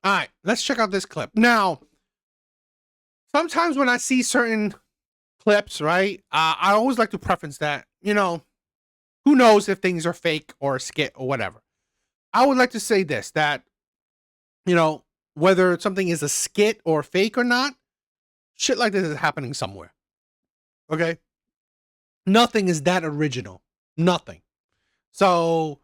All right, let's check out this clip. Now, sometimes when I see certain clips, right, I always like to preference that, who knows if things are fake or a skit or whatever. I would like to say this, that, you know, whether something is a skit or fake or not, shit like this is happening somewhere. Okay? Nothing is that original. Nothing. So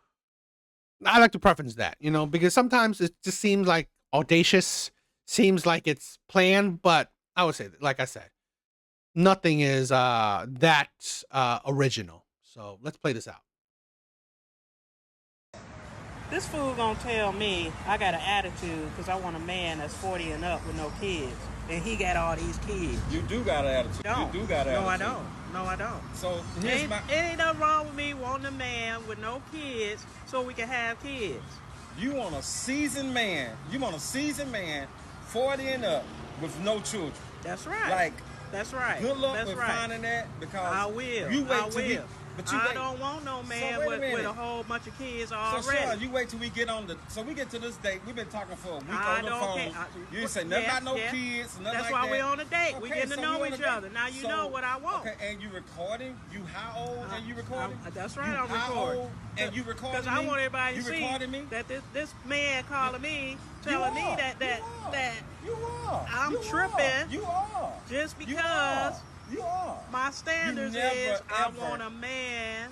I like to preference that, because sometimes it just seems like audacious, seems like it's planned, but I would say, like I said, nothing is that original. So let's play this out. This fool gonna tell me I got an attitude because I want a man that's 40 and up with no kids. And he got all these kids. You do got an attitude. Don't. You do got an No, I attitude. don't. No, I don't. So It ain't nothing wrong with me wanting a man with no kids so we can have kids. You want a seasoned man. You want a seasoned man, 40 and up, with no children. That's right. Like, that's right. good luck that's with right. finding that, because I will. you wait I till will. but you I wait. don't want no man So with a whole bunch of kids already. So sure, you wait till we get on so we get to this date. We've been talking for a week on the phone. You didn't say nothing about no kids, nothing That's like why that. we're on a date. We Okay, getting to know each other. Now you know what I want. Okay, and you recording? You how old and you recording? That's right, I'm recording. How old and you recording? Because I want everybody to see me that this man calling me, telling me that you are. I'm you tripping. Are. You are. Just because you are. my standards is I want a man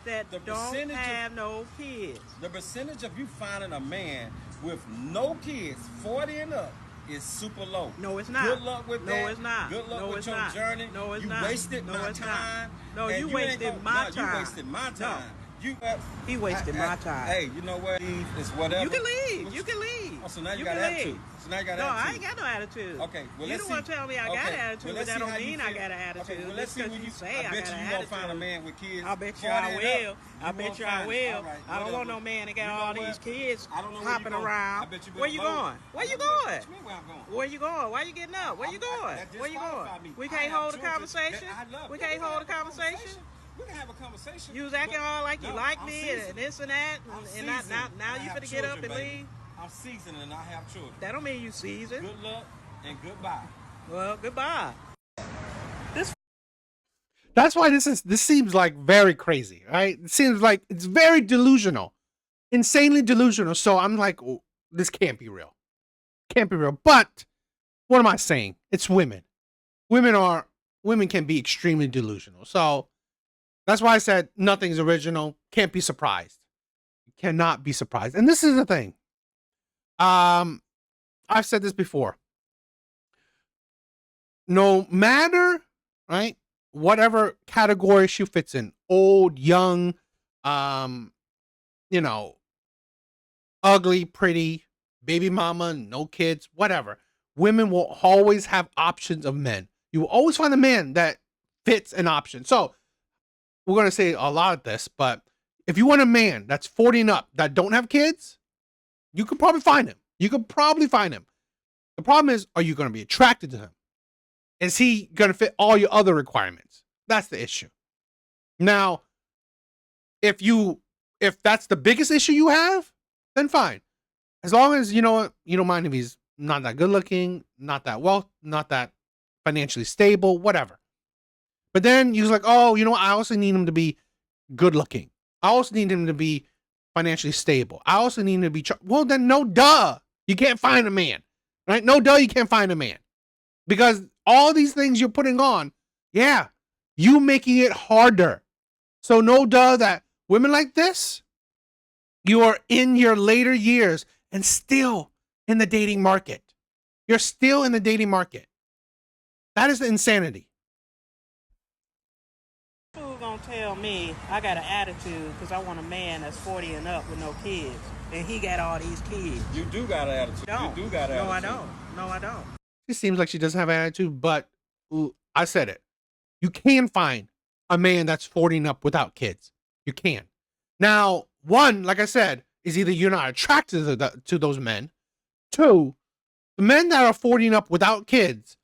that don't have no kids. The percentage of you finding a man with no kids, 40 and up, is super low. No, it's not. Good luck with that. No, it's not. Good luck no, with your journey. No, it's you not. Wasted no, my it's time. Not. No, you wasted my time. You wasted my time. He wasted my time. Hey, you know what? It's whatever. You can leave. You can leave. Oh, so now you got attitude. So now you got attitude. No, I ain't got no attitude. Okay, well, you don't want to tell me I got an attitude, but that don't mean I got an attitude. Okay, well, let's see when you say I bet you gonna find a man with kids. I bet you I will. I bet you I will. I don't want no man that got all these kids hopping around. Where you going? Where you going? Where you going? Why you getting up? Where you going? Where you going? We can't hold a conversation. We can't hold a conversation. We can have a conversation. You was acting all like you like me and this and that, and now you finna get up and leave. I'm seasoned and I have children. That don't mean you seasoned. Good luck and goodbye. Well, goodbye. That's why this seems like very crazy, right? It seems like it's very delusional, insanely delusional. So I'm like, oh, this can't be real. Can't be real. But what am I saying? It's women. Women can be extremely delusional. So that's why I said nothing's original. Can't be surprised. Cannot be surprised. And this is the thing. I've said this before. No matter, right, whatever category she fits in, old, young, ugly, pretty, baby mama, no kids, whatever. Women will always have options of men. You will always find a man that fits an option. So we're going to say a lot of this, but if you want a man that's 40 and up that don't have kids, you could probably find him. The problem is, are you going to be attracted to him? Is he going to fit all your other requirements? That's the issue. Now, if that's the biggest issue you have, then fine. As long as you don't mind if he's not that good looking, not that financially stable, whatever. But then you're like, oh, I also need him to be good looking. I also need him to be financially stable. I also need him to be well, then no duh. You can't find a man. Right? No duh, you can't find a man. Because all these things you're putting on, yeah, you making it harder. So no duh that women like this, you are in your later years and still in the dating market. You're still in the dating market. That is the insanity. Who's gonna tell me I got an attitude because I want a man that's 40 and up with no kids, and he got all these kids. You do got an attitude. Don't. You do got an attitude. No, I don't. No, I don't. She seems like she doesn't have an attitude, but I said it. You can find a man that's 40 and up without kids. You can. Now, one, like I said, is either you're not attracted to those men. Two, the men that are 40 and up without kids,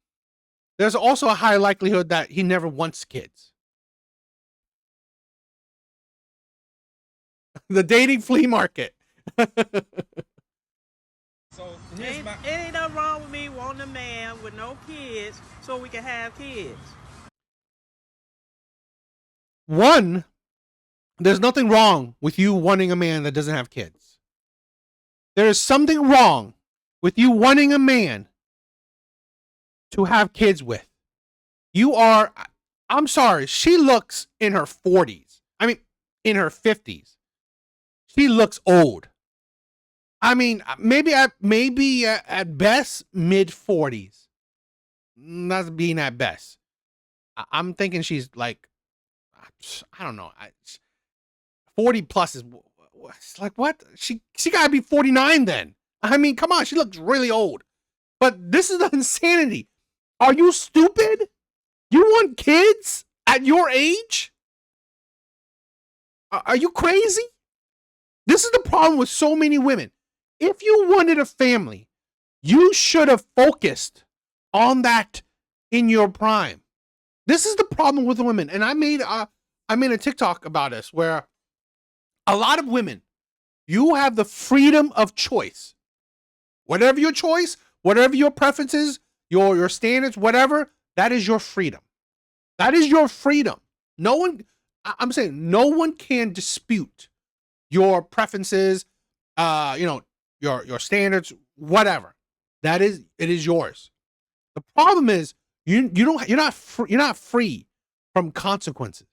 there's also a high likelihood that he never wants kids. The dating flea market. So ain't nothing wrong with me wanting a man with no kids so we can have kids. One, there's nothing wrong with you wanting a man that doesn't have kids. There is something wrong with you wanting a man to have kids with. I'm sorry, she looks in her 40s. I mean, in her 50s. She looks old. I mean, maybe at best mid 40s. That's being at best. I'm thinking she's like, I don't know. 40 plus is like, what? She gotta be 49 then. I mean, come on, she looks really old. But this is the insanity. Are you stupid? You want kids at your age? Are you crazy? This is the problem with so many women. If you wanted a family, you should have focused on that in your prime. This is the problem with women. And I made a TikTok about this where a lot of women, you have the freedom of choice. Whatever your choice, whatever your preferences, your standards, whatever, that is your freedom. That is your freedom. I'm saying no one can dispute your preferences, your standards, whatever. It is yours. The problem is you're not free from consequences.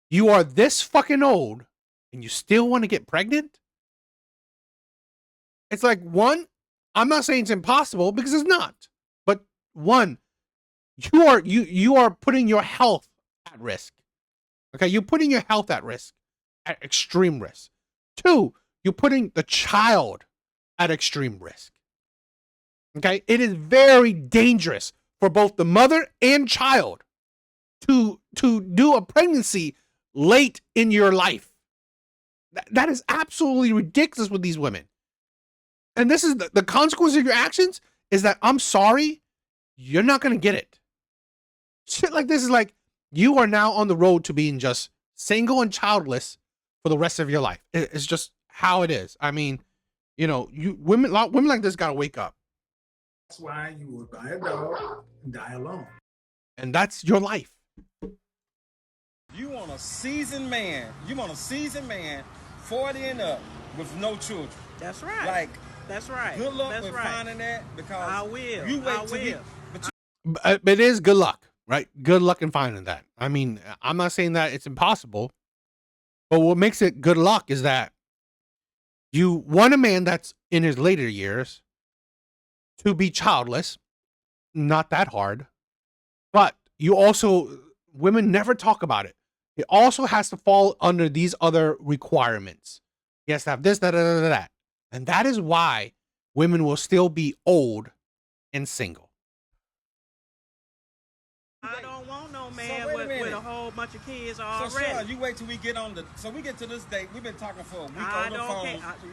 You are this fucking old and you still want to get pregnant? It's like, one, I'm not saying it's impossible because it's not. But one, you are putting your health at risk. Okay, you're putting your health at risk, at extreme risk. Two, you're putting the child at extreme risk. Okay, it is very dangerous for both the mother and child to do a pregnancy late in your life. That is absolutely ridiculous with these women. And this is the consequence of your actions is that, I'm sorry, you're not going to get it. Shit like this is like, you are now on the road to being just single and childless for the rest of your life. It's just how it is. I mean, women like this got to wake up. That's why you will buy a dog and die alone. And that's your life. You want a seasoned man. 40 and up with no children. That's right. Like, that's right. Good luck with finding that, because I will. You wait till he, but it is good luck, right? Good luck in finding that. I mean, I'm not saying that it's impossible, but what makes it good luck is that you want a man that's in his later years to be childless. Not that hard, but women never talk about it. It also has to fall under these other requirements. He has to have this, that. And that is why women will still be old and single. I don't want no man with a whole bunch of kids already. So sure, you wait till we get to this date. We've been talking for a week on the phone.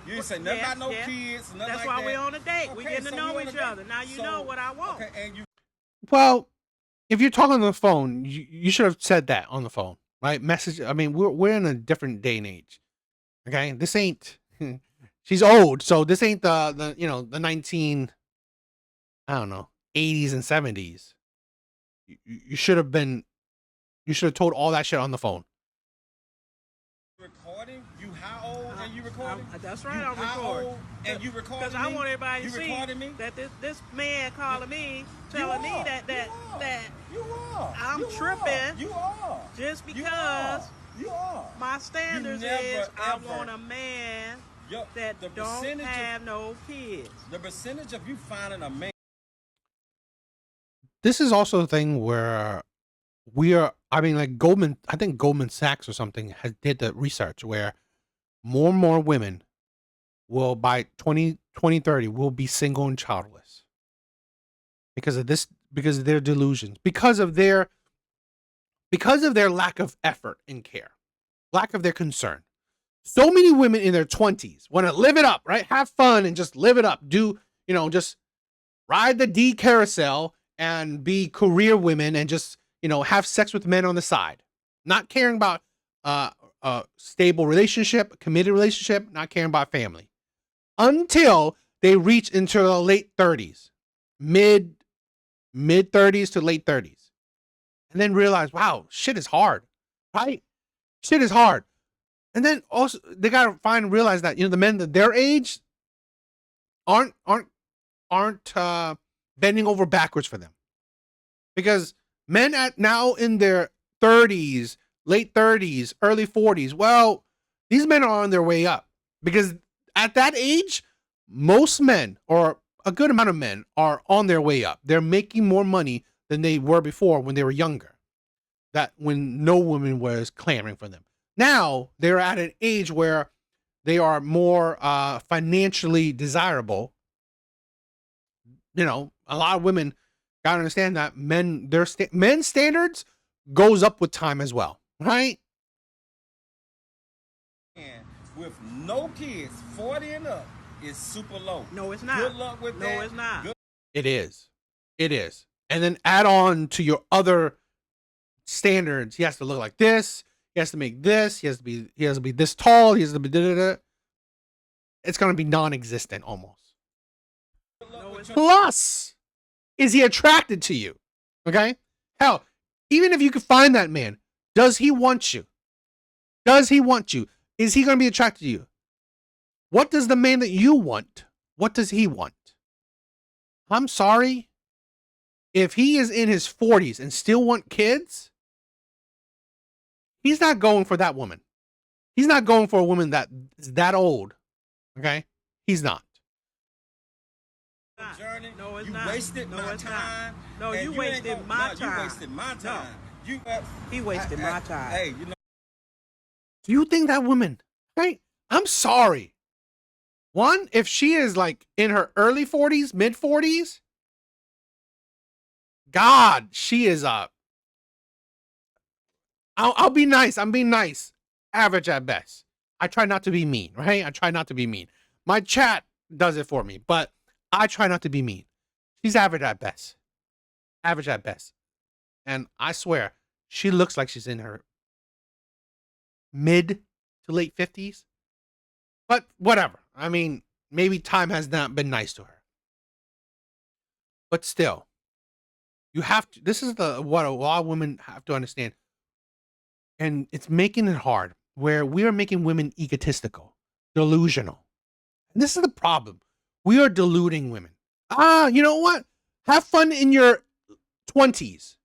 You didn't say nothing about no kids, nothing like that. That's why we're on a date. We're getting to know each other. Now you know what I want. Okay, well, if you're talking on the phone, you should have said that on the phone, right? Message. I mean, we're in a different day and age. Okay, this ain't. She's old, so this ain't the 19, I don't know, 80s and 70s. You should have told all that shit on the phone. Recording? You how old and you recording? That's right, I'm recording. And you recording me? Because I want everybody to see me? that this man calling me, telling me that you are. I'm tripping. You are. Just because you are. My standards is I want a man that don't have no kids. The percentage of you finding a man. This is also a thing where I think Goldman Sachs or something did the research where more and more women will, by 2030, will be single and childless because of their delusions, because of their lack of effort and care, lack of their concern. So many women in their 20s want to live it up, right? Have fun and just live it up. Just ride the D carousel and be career women and just, have sex with men on the side. Not caring about a stable relationship, a committed relationship, not caring about family. Until they reach into the late 30s, mid 30s to late 30s, and then realize, wow, shit is hard, right? Shit is hard. And then also they gotta realize that, the men that their age aren't bending over backwards for them, because men at now in their 30s, late 30s, early 40s, well, these men are on their way up, because at that age, most men, or a good amount of men, are on their way up. They're making more money than they were before when they were younger, that when no woman was clamoring for them. Now they're at an age where they are more financially desirable. A lot of women gotta understand that men's standards goes up with time as well, right? And with no kids, 40 and up, is super low. No, it's not. Good luck with that. No, it's not. It is. And then add on to your other standards. He has to look like this. He has to make this. He has to be this tall. He has to be da-da-da. It's gonna be non-existent almost. No, it's Plus, is he attracted to you? Okay? Hell, even if you could find that man, does he want you? Does he want you? Is he going to be attracted to you? What does the man that you want, what does he want? I'm sorry. If he is in his 40s and still want kids, he's not going for that woman. He's not going for a woman that is that old. Okay? He's not. Journey, no, it's you not. wasted No, my it's time. not. No, you wasted my time. You wasted my time. He wasted my time. Hey, Do you think that woman, right? I'm sorry. One, if she is like in her early 40s, mid 40s, God, she is I'll be nice. I'm being nice. Average at best. I try not to be mean, right? I try not to be mean. My chat does it for me, but I try not to be mean. She's average at best. Average at best. And I swear, she looks like she's in her mid to late 50s. But whatever. I mean, maybe time has not been nice to her. But still, you have to, this is what a lot of women have to understand. And it's making it hard, where we are making women egotistical, delusional. And this is the problem. We are deluding women. You know what? Have fun in your 20s.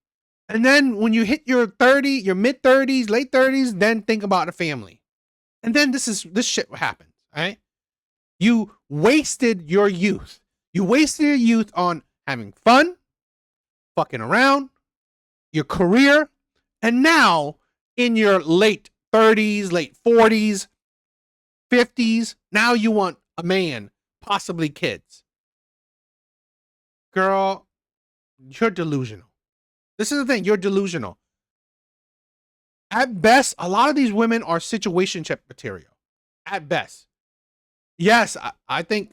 And then when you hit your mid 30s, late 30s, then think about a family. And then this shit happens, right? You wasted your youth. You wasted your youth on having fun, fucking around, your career, and now in your late 30s, late 40s, 50s, now you want a man, possibly kids. Girl, you're delusional. This is the thing, you're delusional. At best, a lot of these women are situationship material. At best. Yes, I think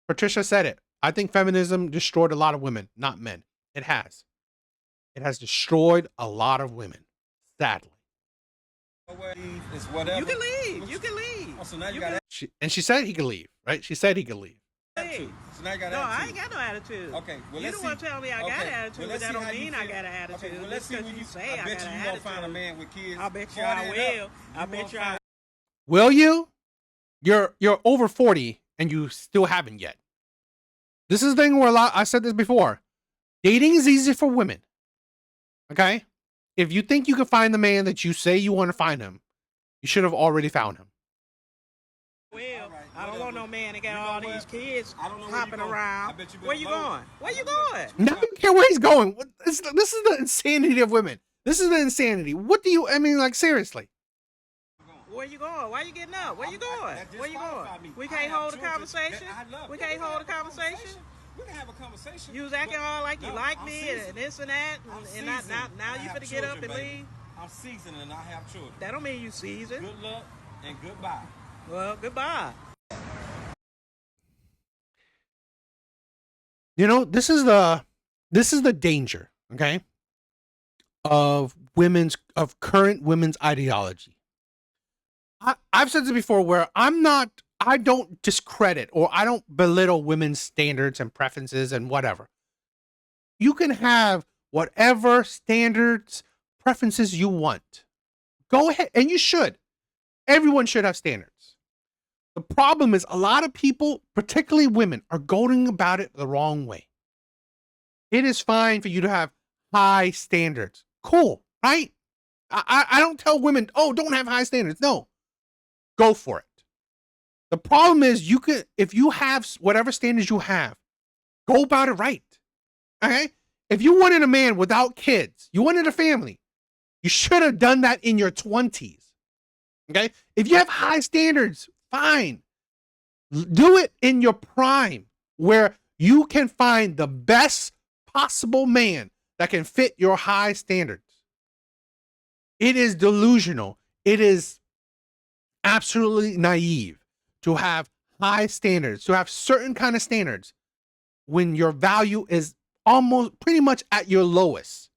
Patricia said it. I think feminism destroyed a lot of women, not men. It has. It has destroyed a lot of women, sadly. You can leave. You can leave. Oh, so now you got she said he could leave, right? She said he could leave. Hey. So now you got no, attitude. I ain't got no attitude. Okay, well, you let's don't want to tell me I got an attitude, well, but that don't mean I got an attitude. Okay, well, let's see when you say I bet you gonna find a man with kids. I bet you I will. I bet you I will. You? You're over 40 and you still haven't yet. This is the thing where I said this before. Dating is easy for women. Okay? If you think you can find the man that you say you want to find him, you should have already found him. Well, I don't want no man that got all these kids hopping around. Where you going? Where you going? I don't care where he's going. This is the insanity of women. This is the insanity. What do you, I mean, like, seriously. Where you going? Why you getting up? Where you going? Where you going? We can't hold a conversation? We can't hold a conversation? We can have a conversation. You was acting all like you like me and this and that, and now you finna get up and leave? I'm seasoned and I have children. That don't mean you seasoned. Good luck and goodbye. Well, goodbye. You know, this is the danger, okay, of current women's ideology. I've said this before, where I I don't discredit or I don't belittle women's standards and preferences and whatever. You can have whatever standards, preferences you want. Go ahead, and you should. Everyone should have standards. The problem is a lot of people, particularly women, are going about it the wrong way. It is fine for you to have high standards. Cool, right? I don't tell women, oh, don't have high standards. No, go for it. The problem is if you have whatever standards you have, go about it right. Okay? If you wanted a man without kids, you wanted a family, you should have done that in your 20s. Okay? If you have high standards, fine. Do it in your prime where you can find the best possible man that can fit your high standards. It is delusional. It is absolutely naive to have high standards, to have certain kind of standards when your value is almost pretty much at your lowest.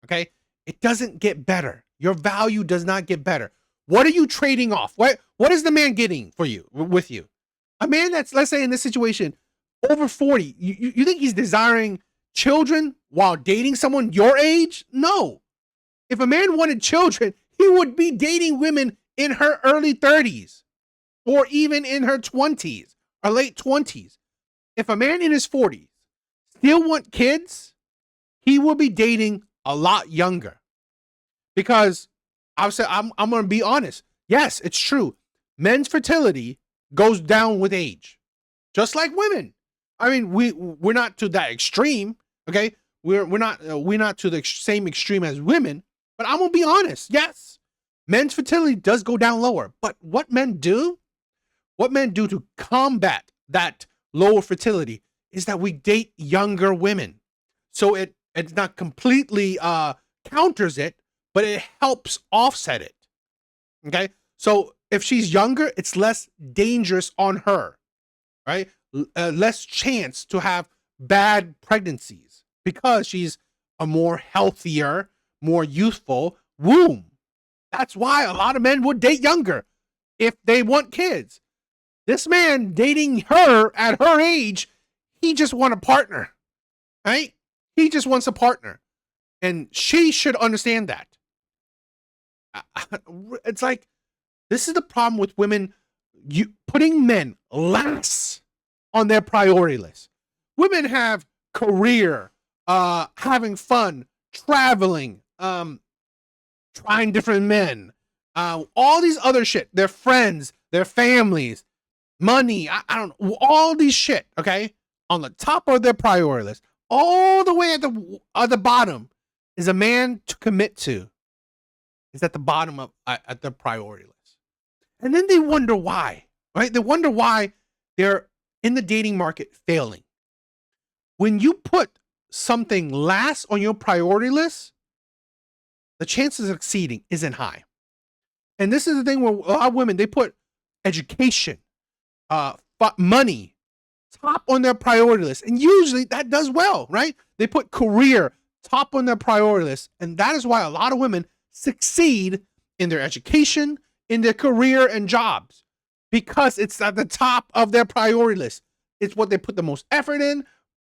Okay? It doesn't get better. Your value does not get better. What are you trading off? What is the man getting for you, with you? A man that's, let's say in this situation, over 40, you think he's desiring children while dating someone your age? No. If a man wanted children, he would be dating women in her early 30s or even in her 20s or late 20s. If a man in his 40s still want kids, he will be dating a lot younger. Because I'm going to be honest. Yes, it's true. Men's fertility goes down with age, just like women. I mean, we're not to that extreme. Okay, we're not to the same extreme as women. But I'm gonna be honest. Yes, men's fertility does go down lower. But what men do to combat that lower fertility is that we date younger women. So it's not completely counters it, but it helps offset it. Okay, so if she's younger, it's less dangerous on her, right? Less chance to have bad pregnancies because she's a more healthier, more youthful womb. That's why a lot of men would date younger if they want kids. This man dating her at her age, he just wants a partner, right? He just wants a partner. And she should understand that. It's like, this is the problem with women, putting men last on their priority list. Women have career, having fun, traveling, trying different men, all these other shit, their friends, their families, money, I don't know, all these shit, okay? On the top of their priority list, all the way at the bottom is a man to commit to. Is at the bottom of at their priority list. And then they wonder why, right? They wonder why they're in the dating market failing. When you put something last on your priority list, the chances of succeeding isn't high. And this is the thing where a lot of women, they put education, money, top on their priority list. And usually that does well, right? They put career top on their priority list. And that is why a lot of women succeed in their education, in their career and jobs, because it's at the top of their priority list. It's what they put the most effort in,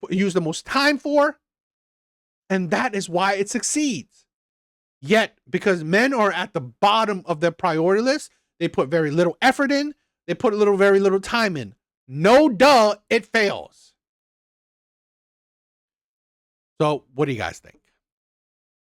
use the most time for, and that is why it succeeds. Yet, because men are at the bottom of their priority list, they put very little effort in, they put very little time in. No duh, it fails. So, what do you guys think?